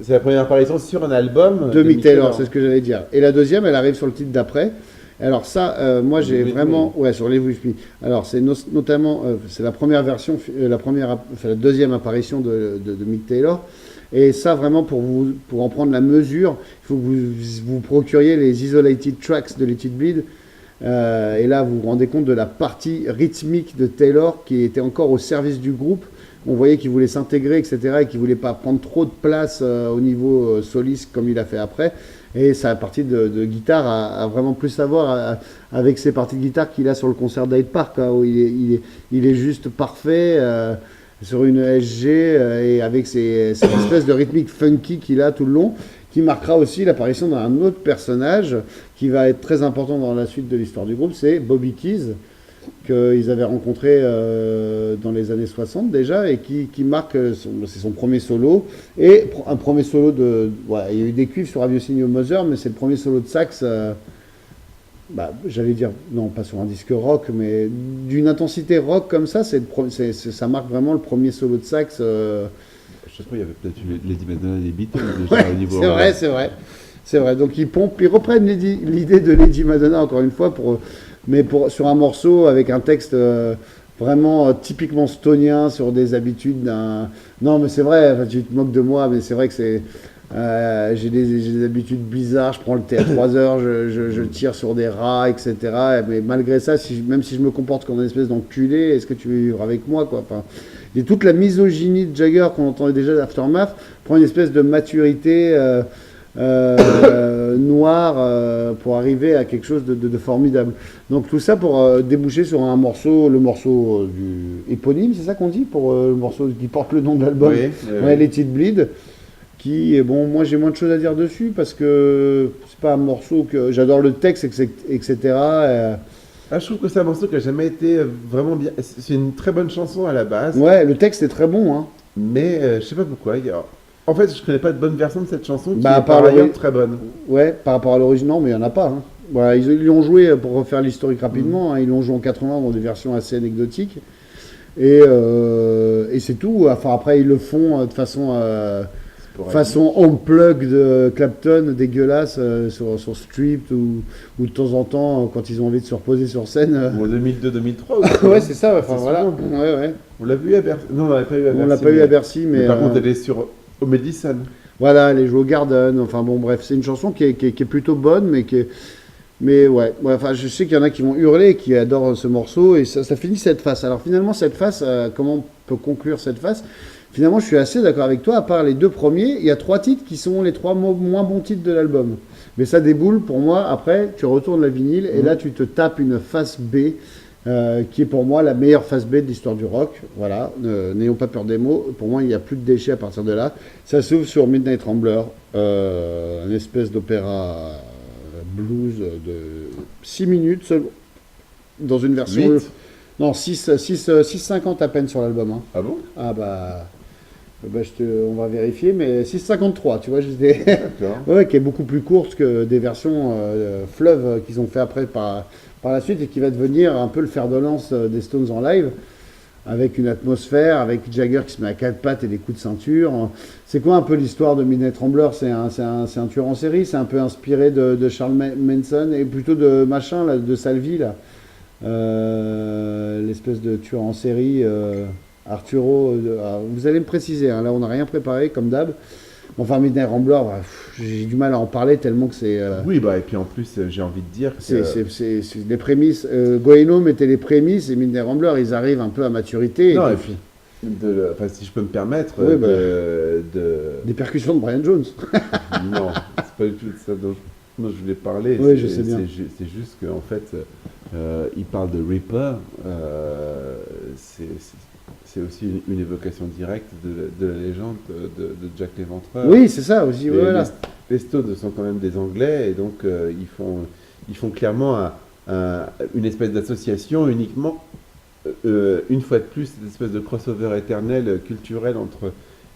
c'est la première apparition sur un album De Mick Taylor, c'est ce que j'allais dire. Et la deuxième, elle arrive sur le titre d'après. Alors ça, moi j'ai With vraiment... Ouais, sur les With Me. Alors c'est notamment... c'est la première version, la deuxième apparition de Mick Taylor. Et ça, vraiment, pour en prendre la mesure, il faut que vous procuriez les Isolated Tracks de Let It Bleed. Et là, vous vous rendez compte de la partie rythmique de Taylor qui était encore au service du groupe. On voyait qu'il voulait s'intégrer, etc. et qu'il voulait pas prendre trop de place au niveau soliste comme il a fait après. Et sa partie de guitare a vraiment plus à voir avec ses parties de guitare qu'il a sur le concert d'Hyde Park, où il est juste parfait sur une SG et avec cette espèce de rythmique funky qu'il a tout le long, qui marquera aussi l'apparition d'un autre personnage qui va être très important dans la suite de l'histoire du groupe, c'est Bobby Keys, qu'ils avaient rencontré dans les années 60 déjà, et qui marque, c'est son premier solo, et un premier solo voilà, il y a eu des cuivres sur Have You Seen Your Mother, mais c'est le premier solo de sax, j'allais dire, non pas sur un disque rock, mais d'une intensité rock comme ça, ça marque vraiment le premier solo de sax. Je sais pas, il y avait peut-être eu Lady Madonna et les Beatles déjà Ouais, au niveau. c'est vrai. Donc ils reprennent l'idée de Lady Madonna encore une fois sur un morceau avec un texte vraiment typiquement stonien sur des habitudes d'un. Non mais c'est vrai, enfin, tu te moques de moi, mais c'est vrai que c'est. J'ai des habitudes bizarres, je prends le thé à 3 heures, je tire sur des rats, etc. Mais malgré ça, même si je me comporte comme une espèce d'enculé, est-ce que tu veux vivre avec moi, quoi? Enfin, et toute la misogynie de Jagger qu'on entendait déjà d'Aftermath prend une espèce de maturité noire pour arriver à quelque chose de formidable. Donc tout ça pour déboucher sur un morceau, le morceau du éponyme, c'est ça qu'on dit, pour le morceau qui porte le nom de l'album, Oui. Let It Bleed. Qui, bon, moi j'ai moins de choses à dire dessus parce que c'est pas un morceau que j'adore le texte, etc. Ah, je trouve que c'est un morceau qui n'a jamais été vraiment bien. C'est une très bonne chanson à la base, Ouais, le texte est très bon, hein. mais je sais pas pourquoi. En fait, je connais pas de bonne version de cette chanson qui Bah, est par par ailleurs le- très bonne. Ouais, par rapport à l'original, mais il n'y en a pas. Hein. Voilà, ils l'ont joué, pour refaire l'historique rapidement, hein, ils l'ont joué en 80 dans des versions assez anecdotiques. Et c'est tout. Enfin, après, ils le font de façon unplug de Clapton, dégueulasse, sur Stripped, ou de temps en temps, quand ils ont envie de se reposer sur scène. En 2002-2003 Ouais, c'est ça, enfin C'est voilà. souvent. Ouais. On l'a vu à Bercy. Non, on l'a pas eu à Bercy. On l'a pas eu à Bercy, mais. Par contre, elle est sur au Madison. Voilà, les joues au Garden, enfin bon, bref, c'est une chanson qui est plutôt bonne, mais ouais, enfin, je sais qu'il y en a qui vont hurler, qui adorent ce morceau, et ça finit cette face. Alors finalement, cette face, comment on peut conclure cette face? Finalement, je suis assez d'accord avec toi. À part les 2 premiers, il y a 3 titres qui sont les 3 moins bons titres de l'album. Mais ça déboule pour moi. Après, tu retournes la vinyle et là, tu te tapes une face B qui est pour moi la meilleure face B de l'histoire du rock. Voilà, n'ayons pas peur des mots. Pour moi, il n'y a plus de déchets à partir de là. Ça s'ouvre sur Midnight Rambler, une espèce d'opéra blues de 6 minutes seulement, dans une version... 8. Non, 6,50 à peine sur l'album. Hein. Ah bon? Ah bah on va vérifier, mais 6,53, tu vois, D'accord. ouais, qui est beaucoup plus courte que des versions fleuve qu'ils ont fait après par la suite et qui va devenir un peu le fer de lance des Stones en live, avec une atmosphère, avec Jagger qui se met à 4 pattes et des coups de ceinture. C'est quoi un peu l'histoire de Midnight Rambler? C'est un tueur en série, c'est un peu inspiré de Charles Manson et plutôt de machin, là, de Salvi, là. L'espèce de tueur en série Arturo. Vous allez me préciser, hein, là on n'a rien préparé comme d'hab. Enfin, Midnight Rambler, j'ai du mal à en parler tellement que c'est. Oui, bah, et puis en plus, j'ai envie de dire que. C'est les prémices. Going Home était les prémices et Midnight Rambler, ils arrivent un peu à maturité. Non, et puis, enfin, si je peux me permettre, Oui, des percussions de Brian Jones. Non, c'est pas du tout de ça dont je voulais parler. Oui, je sais bien. C'est juste qu'en fait, il parle de Reaper. C'est aussi une évocation directe de la légende de Jack l'Éventreur. Oui, c'est ça aussi. Et Voilà. les Stones sont quand même des Anglais, et donc ils font clairement une espèce d'association uniquement, une fois de plus, cette espèce de crossover éternel culturel entre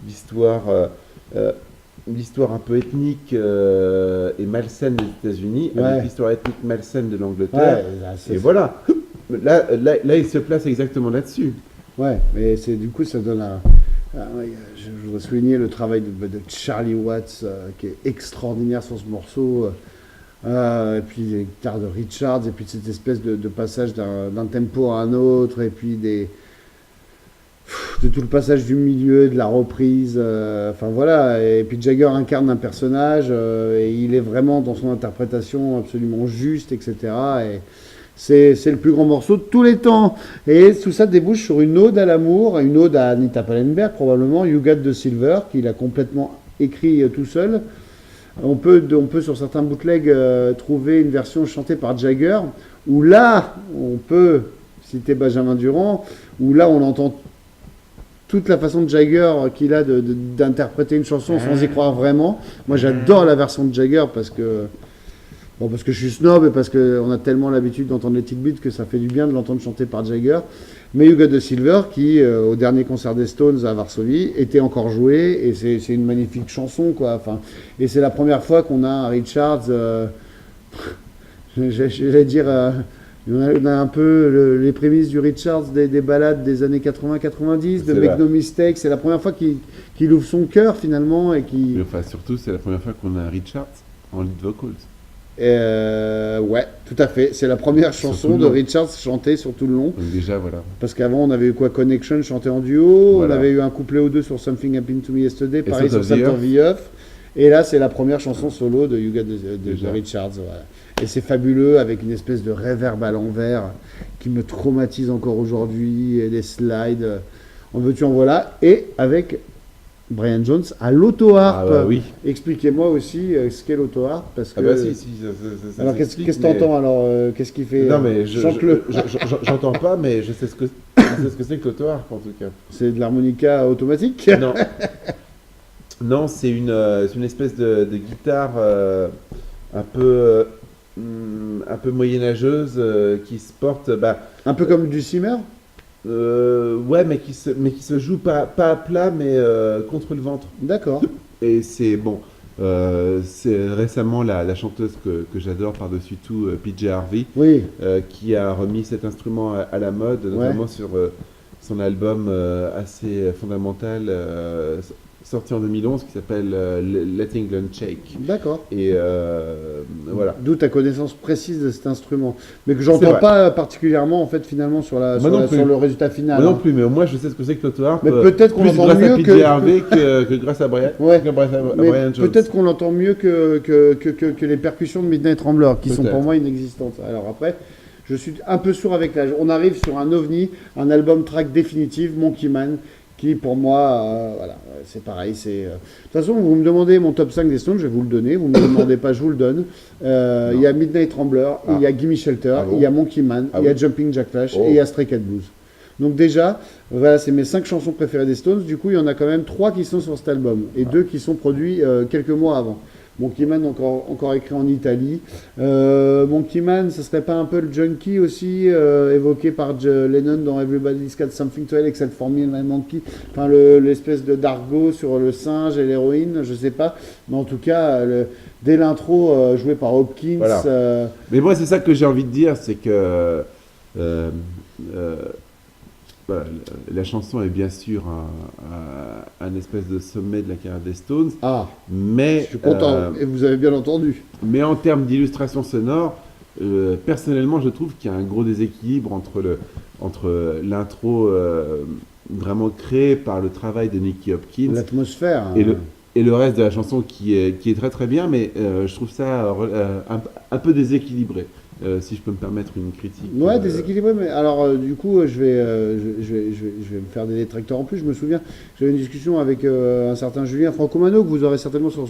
l'histoire un peu ethnique et malsaine des États-Unis avec l'histoire ethnique malsaine de l'Angleterre. Ouais, là, Et voilà, là, il se place exactement là-dessus. Ouais, mais du coup, ça donne je voudrais souligner le travail de Charlie Watts, qui est extraordinaire sur ce morceau. Et puis les guitares de Richards, et puis cette espèce de passage d'un tempo à un autre, et puis de tout le passage du milieu, de la reprise. Enfin voilà, et puis Jagger incarne un personnage, et il est vraiment dans son interprétation absolument juste, etc. Et c'est le plus grand morceau de tous les temps. Et tout ça débouche sur une ode à l'amour, une ode à Anita Pallenberg, probablement, You Got the Silver, qu'il a complètement écrit tout seul. On peut sur certains bootlegs trouver une version chantée par Jagger, où là, on peut citer Benjamin Durand, où là, on entend toute la façon de Jagger qu'il a d'interpréter une chanson sans y croire vraiment. Moi, j'adore la version de Jagger parce que je suis snob et parce qu'on a tellement l'habitude d'entendre les Tick Beats que ça fait du bien de l'entendre chanter par Jagger. Mais You Got the Silver, qui, au dernier concert des Stones à Varsovie, était encore joué, et c'est une magnifique chanson, quoi. Enfin, et c'est la première fois qu'on a un Richards, j'allais dire, on a un peu les prémices du Richards des ballades des années 80-90, de Make No Mistake. C'est la première fois qu'il ouvre son cœur, finalement, et qui... Enfin, surtout, c'est la première fois qu'on a un Richards en lead vocals. Ouais, tout à fait. C'est la première chanson de Richards chantée sur tout le long. Donc déjà, voilà. Parce qu'avant, on avait eu quoi? Connection chanté en duo. Voilà. On avait eu un couplet ou deux sur Something Happened to Me Yesterday. Pareil sur Salt Salt of of the Earth. Et là, c'est la première chanson solo de You Got de Richards. Voilà. Et c'est fabuleux, avec une espèce de reverb à l'envers qui me traumatise encore aujourd'hui. Et des slides. En veux-tu, en voilà. Et avec Brian Jones à l'auto-harp. Ah bah oui. Expliquez-moi aussi ce qu'est l'auto-harp, parce que... Ah bah si, ça alors qu'est-ce que mais... t'entends alors qu'est-ce qu'il fait? Non mais chante-le. J'entends pas, mais je sais ce que c'est que l'auto-harp en tout cas. C'est de l'harmonica automatique? Non. Non, c'est une espèce de guitare un peu moyenâgeuse qui se porte... un peu comme du Simmer? Ouais, mais qui se joue pas à plat, mais contre le ventre. D'accord. Et c'est bon. C'est récemment la chanteuse que j'adore par-dessus tout, PJ Harvey, Oui. qui a remis cet instrument à la mode, notamment sur son album assez fondamental sorti en 2011 qui s'appelle Let England Shake. D'accord. Et voilà. D'où ta connaissance précise de cet instrument, mais que j'entends pas particulièrement en fait finalement sur le résultat final. Moi non plus, mais au moins je sais ce que c'est que l'auto-harp. Mais peut-être qu'on l'entend grâce mieux à PJ Harvey que grâce à Brian. Ouais. Brian Jones. Peut-être qu'on l'entend mieux que les percussions de Midnight Rambler, qui sont pour moi inexistantes. Alors après, je suis un peu sourd avec l'âge. On arrive sur un ovni, un album track définitif, Monkey Man, qui pour moi, voilà, c'est pareil. De toute façon, vous me demandez mon top 5 des Stones, je vais vous le donner. Vous ne me demandez pas, je vous le donne. Il y a Midnight Rambler, il y a Gimme Shelter, Ah bon il y a Monkey Man, il y a Jumping Jack Flash et il y a Stray Cat Blues. Donc déjà, voilà, c'est mes 5 chansons préférées des Stones. Du coup, il y en a quand même 3 qui sont sur cet album et 2 qui sont produits quelques mois avant. Monkey Man, encore écrit en Italie. Monkey Man, ce serait pas un peu le junkie aussi, évoqué par Lennon dans Everybody's Got Something to Hell, except for me and my monkey. Enfin, l'espèce de d'argot sur le singe et l'héroïne, je sais pas. Mais en tout cas, dès l'intro, joué par Hopkins. Voilà. Mais moi, c'est ça que j'ai envie de dire, c'est que voilà, la chanson est bien sûr un espèce de sommet de la carrière des Stones, mais je suis content, et vous avez bien entendu. Mais en termes d'illustration sonore, personnellement, je trouve qu'il y a un gros déséquilibre entre l'intro vraiment créée par le travail de Nicky Hopkins, l'atmosphère, et le reste de la chanson qui est très très bien, mais je trouve ça un peu déséquilibré. Si je peux me permettre une critique. Ouais, déséquilibré, mais alors du coup, je vais me faire des détracteurs en plus. Je me souviens, j'avais une discussion avec un certain Julien Francomano, que vous aurez certainement sur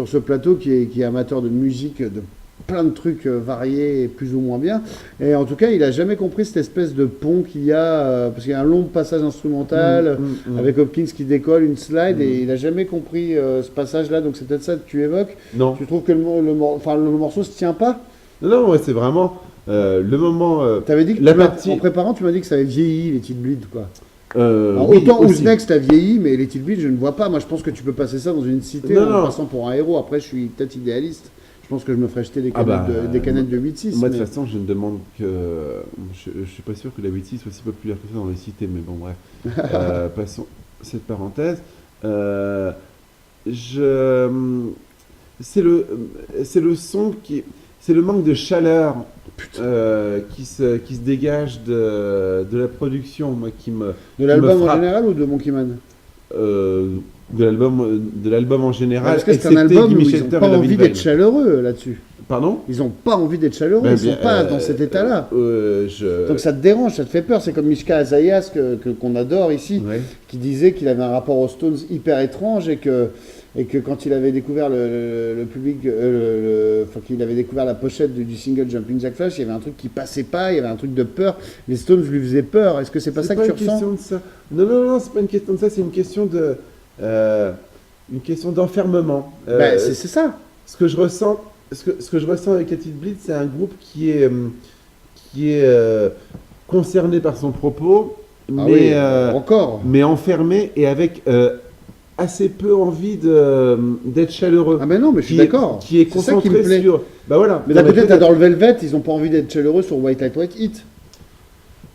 ce plateau, qui est amateur de musique, de plein de trucs variés et plus ou moins bien. Et en tout cas, il n'a jamais compris cette espèce de pont qu'il y a, parce qu'il y a un long passage instrumental avec Hopkins qui décolle, une slide, et il n'a jamais compris ce passage-là. Donc c'est peut-être ça que tu évoques. Non. Tu trouves que le morceau ne se tient pas? Non, ouais, c'est vraiment le moment. T'avais dit que en préparant, tu m'as dit que ça avait vieilli, les Tilt Bleed, quoi. Oui, autant aussi. Who's Next a vieilli, mais les Tilt Bleed, je ne vois pas. Moi, je pense que tu peux passer ça dans une cité en passant pour un héros. Après, je suis peut-être idéaliste. Je pense que je me ferais jeter des canettes de 8-6. Moi, de toute façon, je ne demande que. Je ne suis pas sûr que la 8-6 soit si populaire que ça dans les cités, mais bon, bref. Passons cette parenthèse. C'est le son qui. C'est le manque de chaleur qui se dégage de la production, moi, qui me. De l'album me en général ou de Monkey Man? De l'album en général. Parce que c'est un album où ils n'ont pas envie d'être chaleureux là-dessus. Pardon? Ils n'ont pas envie d'être chaleureux, ils ne sont pas dans cet état-là. Donc ça te dérange, ça te fait peur. C'est comme Mishka Azayas, qu'on adore ici, qui disait qu'il avait un rapport aux Stones hyper étrange et que quand il avait découvert le public, qu'il avait découvert la pochette du single Jumping Jack Flash, il y avait un truc qui passait pas, il y avait un truc de peur. Les Stones lui faisaient peur. Est-ce que c'est pas ça que tu ressens? Non, c'est pas une question de ça, c'est une question d'enfermement. C'est ça. Ce que je ressens avec Let It Bleed, c'est un groupe qui est concerné par son propos, mais enfermé et avec assez peu envie d'être chaleureux. Ah mais non, mais je suis d'accord. Qui est concentré sur... Bah voilà. Mais d'un côté, t'adores le Velvet, ils n'ont pas envie d'être chaleureux sur White Light White Heat.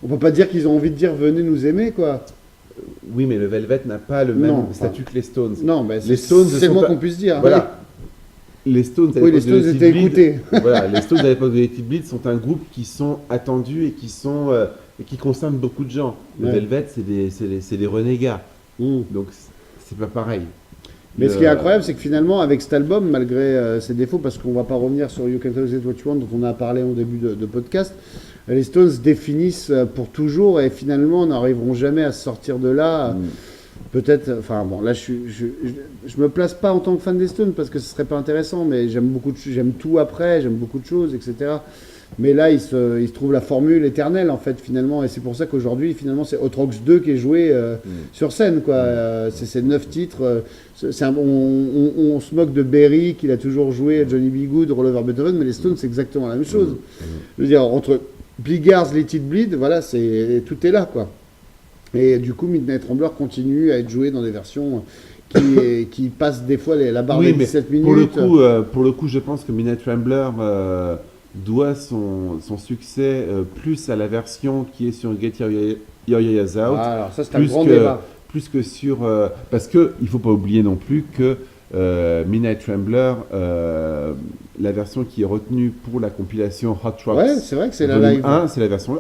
On peut pas dire qu'ils ont envie de dire venez nous aimer, quoi. Oui, mais le Velvet n'a pas le même statut que les Stones. Non, mais les Stones, c'est le moins qu'on puisse dire. Voilà. Les Stones, les Stones étaient écoutés. Voilà, les Stones à l'époque de Let It Bleed sont un groupe qui sont attendus et qui concernent beaucoup de gens. Le Velvet, c'est des renégats. Donc c'est pas pareil. Mais ce qui est incroyable, c'est que finalement, avec cet album, malgré ses défauts, parce qu'on va pas revenir sur You Can Tell It What You Want, dont on a parlé au début de podcast, les Stones définissent pour toujours et finalement n'arriveront jamais à se sortir de là. Peut-être, enfin bon, là je me place pas en tant que fan des Stones parce que ce serait pas intéressant, mais j'aime tout après, j'aime beaucoup de choses, etc. Mais là, il se trouve la formule éternelle, en fait, finalement, et c'est pour ça qu'aujourd'hui, finalement, c'est Hot Rocks 2 qui est joué sur scène, quoi. C'est 9 titres. On se moque de Berry, qu'il a toujours joué Johnny B. Good, Roll Over Beethoven, mais les Stones, c'est exactement la même chose. Je veux dire, entre Big Ears, Let It Bleed, voilà, tout est là, quoi. Et du coup, Midnight Rambler continue à être joué dans des versions qui passent des fois la barre des 17 minutes. Pour le coup, je pense que Midnight Rambler doit son succès plus à la version qui est sur Get Your Years Out. Ah, alors ça, c'est un grand débat. Plus que sur... parce qu'il ne faut pas oublier non plus que Midnight Rambler, la version qui est retenue pour la compilation Hot Rocks, ouais, c'est vrai que c'est la live. 1, c'est la version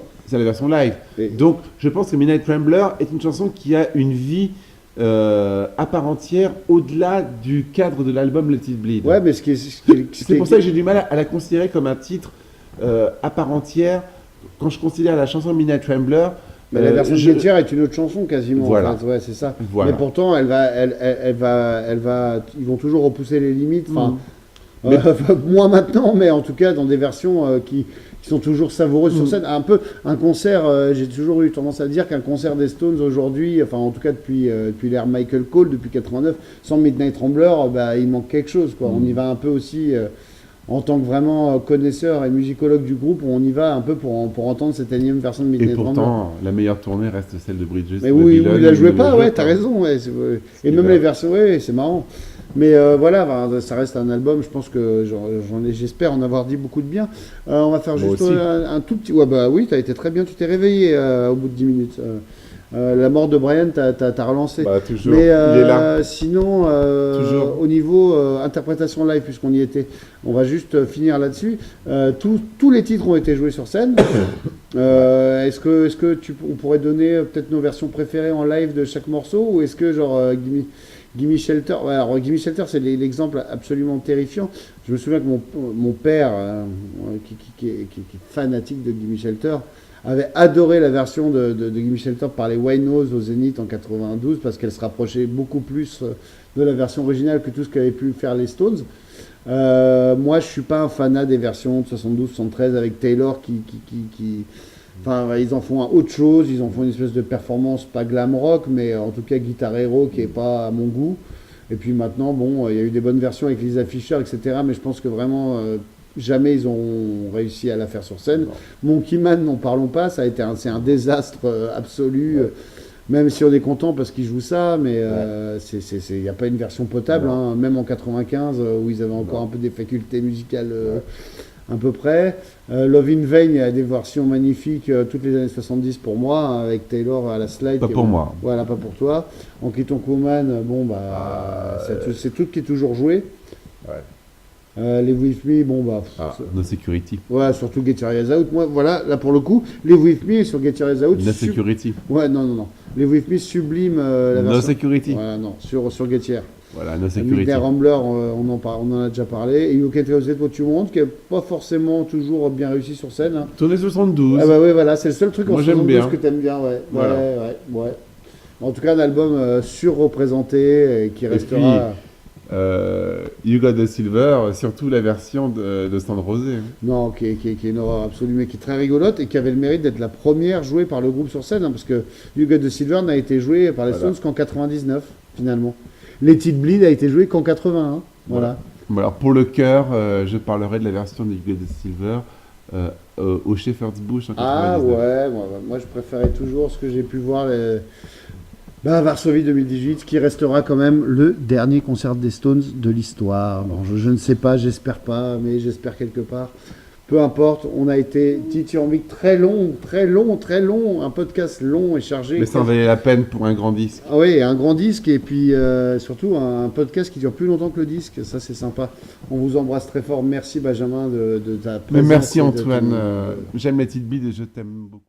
live. Donc, je pense que Midnight Rambler est une chanson qui a une vie à part entière au-delà du cadre de l'album Let It Bleed. Ouais, mais c'est pour ça que j'ai du mal à la considérer comme un titre à part entière. Quand je considère la chanson Midnight Rambler, Mais la version de je- Get Here est une autre chanson quasiment. Voilà. En fait. Ouais, c'est ça. Voilà. Mais pourtant, ils vont toujours repousser les limites. Enfin, Mais- moins maintenant, mais en tout cas dans des versions qui sont toujours savoureuses sur scène. Un peu un concert. J'ai toujours eu tendance à dire qu'un concert des Stones aujourd'hui, enfin en tout cas depuis l'ère Michael Cole, depuis 89, sans Midnight Rambler, bah, il manque quelque chose. Quoi. On y va un peu aussi. En tant que vraiment connaisseur et musicologue du groupe, on y va un peu pour entendre cette énième version de Et Midnight Rambler. pourtant, la meilleure tournée reste celle de Bridges. Mais oui, Babylon, il la jouait ne pas, joue ouais, t'as raison. Ouais, et même les versions, ouais, c'est marrant. Mais voilà, enfin, ça reste un album, je pense que j'espère en avoir dit beaucoup de bien. On va faire Moi juste aussi. un tout petit... Ouais, bah oui, t'as été très bien, tu t'es réveillé au bout de 10 minutes. La mort de Brian, t'as relancé. Bah, toujours. Mais Il est là. sinon, Toujours. au niveau interprétation live, puisqu'on y était, on va juste finir là-dessus. Tous les titres ont été joués sur scène. Est-ce que on pourrait donner peut-être nos versions préférées en live de chaque morceau, ou est-ce que genre Gimme Shelter, ouais, alors Gimme Shelter c'est l'exemple absolument terrifiant. Je me souviens que mon père, qui est fanatique de Gimme Shelter, avait adoré la version de Gimme Shelter par les Winos au Zénith en 92 parce qu'elle se rapprochait beaucoup plus de la version originale que tout ce qu'avaient pu faire les Stones. Moi, je suis pas un fanat des versions de 72-73 avec Taylor enfin, ils en font autre chose, ils en font une espèce de performance pas glam rock, mais en tout cas Guitar Hero qui est pas à mon goût. Et puis maintenant, bon, il y a eu des bonnes versions avec Lisa Fischer, etc. Mais je pense que vraiment, jamais ils ont réussi à la faire sur scène. Monkey Man, n'en parlons pas, c'est un désastre absolu. Même si on est content parce qu'ils jouent ça, mais il n'y a pas une version potable, hein, même en 95 où ils avaient encore un peu des facultés musicales à peu près. Love in Vain, il y a des versions magnifiques toutes les années 70 pour moi, hein, avec Taylor à la slide. Pas pour moi. Voilà, pas pour toi. En Tonk Woman, bon, bah, c'est tout qui est toujours joué. Ouais. Live With Me, bon, bah. No Security. Ouais, surtout Get Your Eyes Out. Moi, voilà, là pour le coup, Live With Me sur Get Your Eyes Out. No Security. Ouais, non. Live With Me sublime la No version. Security. Voilà, non, sur Get Your. Voilà, No Security. Midnight Rambler, on en a déjà parlé. Et You Can't Get What You Want, qui n'est pas forcément toujours bien réussi sur scène. Hein. Tournée 72. Ah bah ouais, voilà, c'est le seul truc en Moi, j'aime 72 bien. que t'aimes bien, ouais. Voilà. Ouais. En tout cas, un album surreprésenté et qui restera... You Got the Silver, surtout la version de Stand Rosé. Non, qui est une horreur absolue, mais qui est très rigolote et qui avait le mérite d'être la première jouée par le groupe sur scène, hein, parce que You Got the Silver n'a été joué par les Stones qu'en 99, finalement. Let It Bleed a été joué qu'en 81. Voilà. Bon, alors pour le cœur, je parlerai de la version de You Got the Silver au Shepherd's Bush en 99. Ah ouais, moi je préférais toujours ce que j'ai pu voir à Varsovie 2018, qui restera quand même le dernier concert des Stones de l'histoire. Bon, je ne sais pas, j'espère pas, mais j'espère quelque part. Peu importe, on a été dithyrambique très long, un podcast long et chargé. Mais ça en valait la peine pour un grand disque. Ah oui, un grand disque et puis surtout un podcast qui dure plus longtemps que le disque, ça c'est sympa. On vous embrasse très fort, merci Benjamin de ta présence. Mais merci et de Antoine, ton- j'aime les petites bides et je t'aime beaucoup.